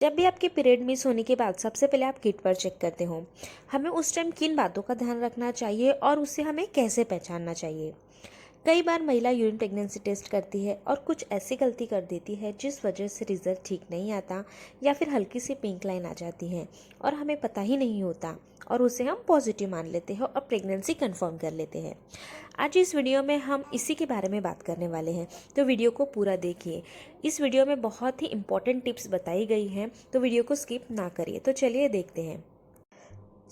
जब भी आपके पीरियड मिस होने के बाद सबसे पहले आप किट पर चेक करते हो, हमें उस टाइम किन बातों का ध्यान रखना चाहिए और उसे हमें कैसे पहचानना चाहिए। कई बार महिला यूरिन प्रेगनेंसी टेस्ट करती है और कुछ ऐसी गलती कर देती है जिस वजह से रिजल्ट ठीक नहीं आता या फिर हल्की सी पिंक लाइन आ जाती है और हमें पता ही नहीं होता और उसे हम पॉजिटिव मान लेते हैं और प्रेगनेंसी कंफर्म कर लेते हैं। आज इस वीडियो में हम इसी के बारे में बात करने वाले हैं, तो वीडियो को पूरा देखिए। इस वीडियो में बहुत ही इंपॉर्टेंट टिप्स बताई गई हैं, तो वीडियो को स्किप ना करिए। तो चलिए देखते हैं।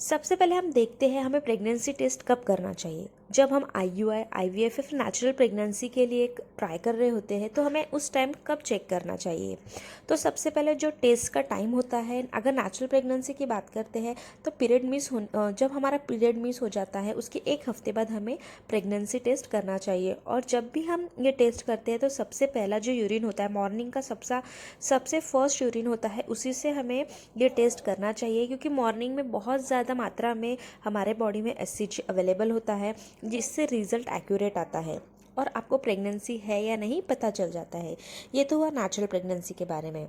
सबसे पहले हम देखते हैं हमें प्रेगनेंसी टेस्ट कब करना चाहिए। जब हम आईयूआई, आईवीएफ या फिर नेचुरल प्रेगनेंसी के लिए ट्राई कर रहे होते हैं तो हमें उस टाइम कब चेक करना चाहिए। तो सबसे पहले जो टेस्ट का टाइम होता है, अगर नेचुरल प्रेगनेंसी की बात करते हैं तो जब हमारा पीरियड मिस हो जाता है उसके एक हफ्ते बाद हमें प्रेगनेंसी टेस्ट करना चाहिए। और जब भी हम ये टेस्ट करते हैं तो सबसे पहला जो यूरिन होता है, मॉर्निंग का सबसे फर्स्ट यूरिन होता है, उसी से हमें ये टेस्ट करना चाहिए, क्योंकि मॉर्निंग में बहुत ज़्यादा मात्रा में हमारे बॉडी में एससीजी अवेलेबल होता है, जिससे रिजल्ट एक्यूरेट आता है और आपको प्रेगनेंसी है या नहीं पता चल जाता है। ये तो हुआ नेचुरल प्रेगनेंसी के बारे में।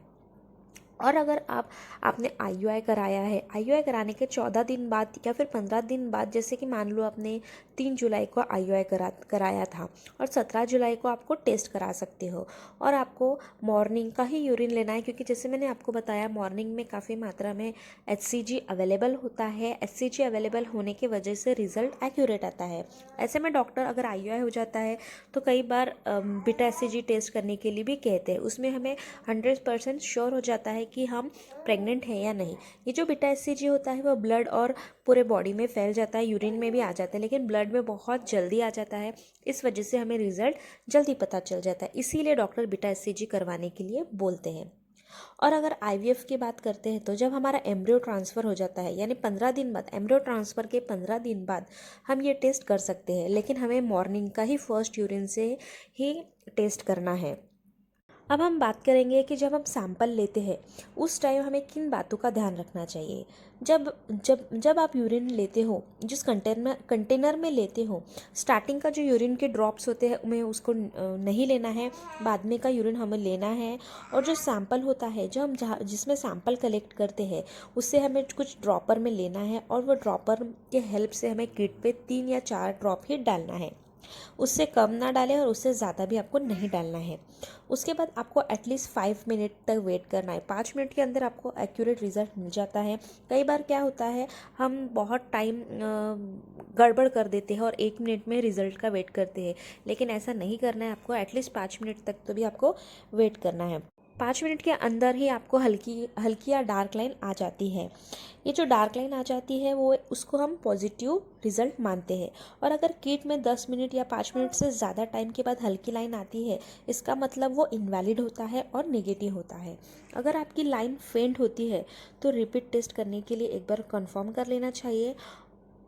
और अगर आपने आईयूआई कराया है, आईयूआई कराने के 14 दिन बाद या फिर 15 दिन बाद, जैसे कि मान लो आपने 3 जुलाई को आईयूआई कराया था और 17 जुलाई को आपको टेस्ट करा सकते हो। और आपको मॉर्निंग का ही यूरिन लेना है, क्योंकि जैसे मैंने आपको बताया मॉर्निंग में काफ़ी मात्रा में एचसीजी अवेलेबल होता है। एचसीजी अवेलेबल होने की वजह से रिजल्ट एक्यूरेट आता है। ऐसे में डॉक्टर अगर आईयूआई हो जाता है तो कई बार बीटा एचसीजी टेस्ट करने के लिए भी कहते हैं। उसमें हमें 100% श्योर हो जाता है कि हम प्रेग्नेंट हैं या नहीं। ये जो बीटा एचसीजी होता है वो ब्लड और पूरे बॉडी में फैल जाता है, यूरिन में भी आ जाता है, लेकिन ब्लड में बहुत जल्दी आ जाता है। इस वजह से हमें रिजल्ट जल्दी पता चल जाता है, इसीलिए डॉक्टर बीटा एचसीजी करवाने के लिए बोलते हैं। और अगर आईवीएफ की बात करते हैं तो जब हमारा एम्ब्रियो ट्रांसफ़र हो जाता है, यानी 15 दिन बाद, एम्ब्रियो ट्रांसफ़र के 15 दिन बाद हम ये टेस्ट कर सकते हैं, लेकिन हमें मॉर्निंग का ही फर्स्ट यूरिन से ही टेस्ट करना है। अब हम बात करेंगे कि जब हम सैंपल लेते हैं उस टाइम हमें किन बातों का ध्यान रखना चाहिए। जब जब जब आप यूरिन लेते हो, जिस कंटेनर में लेते हो, स्टार्टिंग का जो यूरिन के ड्रॉप्स होते हैं हमें उसको नहीं लेना है, बाद में का यूरिन हमें लेना है। और जो सैंपल होता है, जो हम जहाँ जिसमें सैंपल कलेक्ट करते हैं, उससे हमें कुछ ड्रॉपर में लेना है और वो ड्रॉपर के हेल्प से हमें किट पे 3 या 4 ड्रॉप ही डालना है। उससे कम ना डालें और उससे ज़्यादा भी आपको नहीं डालना है। उसके बाद आपको एटलीस्ट 5 मिनट तक वेट करना है। 5 मिनट के अंदर आपको एक्यूरेट रिज़ल्ट मिल जाता है। कई बार क्या होता है, हम बहुत टाइम गड़बड़ कर देते हैं और 1 मिनट में रिज़ल्ट का वेट करते हैं, लेकिन ऐसा नहीं करना है। आपको एटलीस्ट 5 मिनट तक तो भी आपको वेट करना है। 5 मिनट के अंदर ही आपको हल्की हल्की या डार्क लाइन आ जाती है। ये जो डार्क लाइन आ जाती है वो उसको हम पॉजिटिव रिजल्ट मानते हैं। और अगर किट में 10 मिनट या 5 मिनट से ज़्यादा टाइम के बाद हल्की लाइन आती है, इसका मतलब वो इनवैलिड होता है और नेगेटिव होता है। अगर आपकी लाइन फेंट होती है तो रिपीट टेस्ट करने के लिए एक बार कंफर्म कर लेना चाहिए।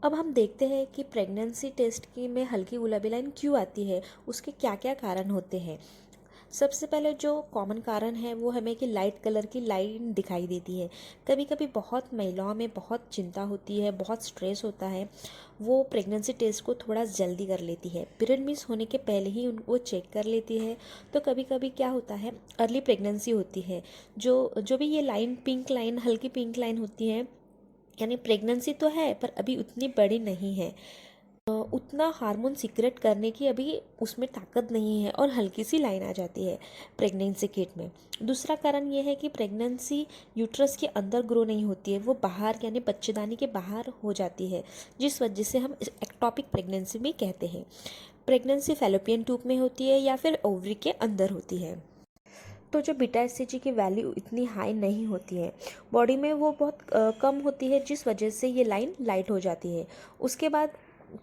अब हम देखते हैं कि प्रेगनेंसी टेस्ट की में हल्की गुलाबी लाइन क्यों आती है, उसके क्या क्या कारण होते हैं। सबसे पहले जो कॉमन कारण है वो हमें कि लाइट कलर की लाइन दिखाई देती है। कभी कभी बहुत महिलाओं में बहुत चिंता होती है, बहुत स्ट्रेस होता है, वो प्रेगनेंसी टेस्ट को थोड़ा जल्दी कर लेती है, पीरियड मिस होने के पहले ही वो चेक कर लेती है। तो कभी कभी क्या होता है, अर्ली प्रेगनेंसी होती है, जो जो भी ये लाइन पिंक लाइन, हल्की पिंक लाइन होती है, यानी प्रेगनेंसी तो है पर अभी उतनी बड़ी नहीं है, उतना हार्मोन सीक्रेट करने की अभी उसमें ताकत नहीं है और हल्की सी लाइन आ जाती है प्रेगनेंसी किट में। दूसरा कारण ये है कि प्रेगनेंसी यूट्रस के अंदर ग्रो नहीं होती है, वो बाहर यानी बच्चेदानी के बाहर हो जाती है, जिस वजह से हम एक्टोपिक प्रेगनेंसी भी कहते हैं। प्रेगनेंसी फैलोपियन ट्यूब में होती है या फिर ओवरी के अंदर होती है। तो जो बीटा एचसीजी की वैल्यू इतनी हाई नहीं होती है, बॉडी में वो बहुत कम होती है, जिस वजह से ये लाइन लाइट हो जाती है। उसके बाद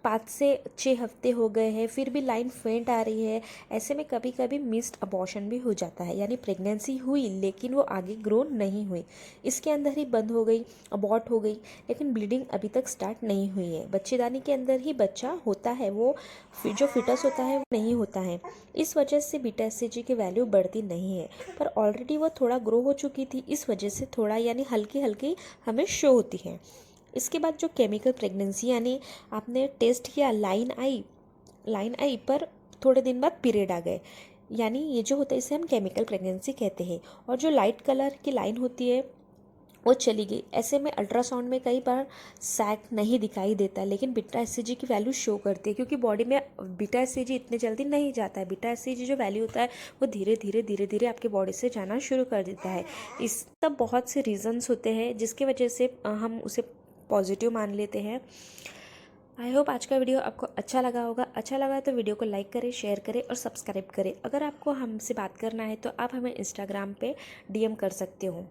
5 से 6 हफ्ते हो गए हैं फिर भी लाइन फेंट आ रही है। ऐसे में कभी कभी मिस्ड अबॉर्शन भी हो जाता है, यानी प्रेगनेंसी हुई लेकिन वो आगे ग्रो नहीं हुई, इसके अंदर ही बंद हो गई, अबॉर्ट हो गई, लेकिन ब्लीडिंग अभी तक स्टार्ट नहीं हुई है। बच्चेदानी के अंदर ही बच्चा होता है, वो जो फिटस होता है वो नहीं होता है। इस वजह से बीटा एचसीजी की वैल्यू बढ़ती नहीं है, पर ऑलरेडी वो थोड़ा ग्रो हो चुकी थी, इस वजह से थोड़ा यानी हल्की हल्की हमें शो होती है। इसके बाद जो केमिकल प्रेगनेंसी, यानी आपने टेस्ट किया, लाइन आई पर थोड़े दिन बाद पीरियड आ गए, यानी ये जो होता है इसे हम केमिकल प्रेगनेंसी कहते हैं। और जो लाइट कलर की लाइन होती है वो चली गई। ऐसे में अल्ट्रासाउंड में कई बार सैग नहीं दिखाई देता, लेकिन बीटा एससीजी की वैल्यू शो करती है, क्योंकि बॉडी में बीटा एससीजी इतने जल्दी नहीं जाता है। बीटा एससीजी जो वैल्यू होता है वो धीरे धीरे आपके बॉडी से जाना शुरू कर देता है। इस तब बहुत से रीजंस होते हैं जिसकी वजह से हम उसे पॉजिटिव मान लेते हैं। आई होप आज का वीडियो आपको अच्छा लगा होगा। अच्छा लगा तो वीडियो को लाइक करें, शेयर करें और सब्सक्राइब करें। अगर आपको हमसे बात करना है तो आप हमें इंस्टाग्राम पे डीएम कर सकते हो।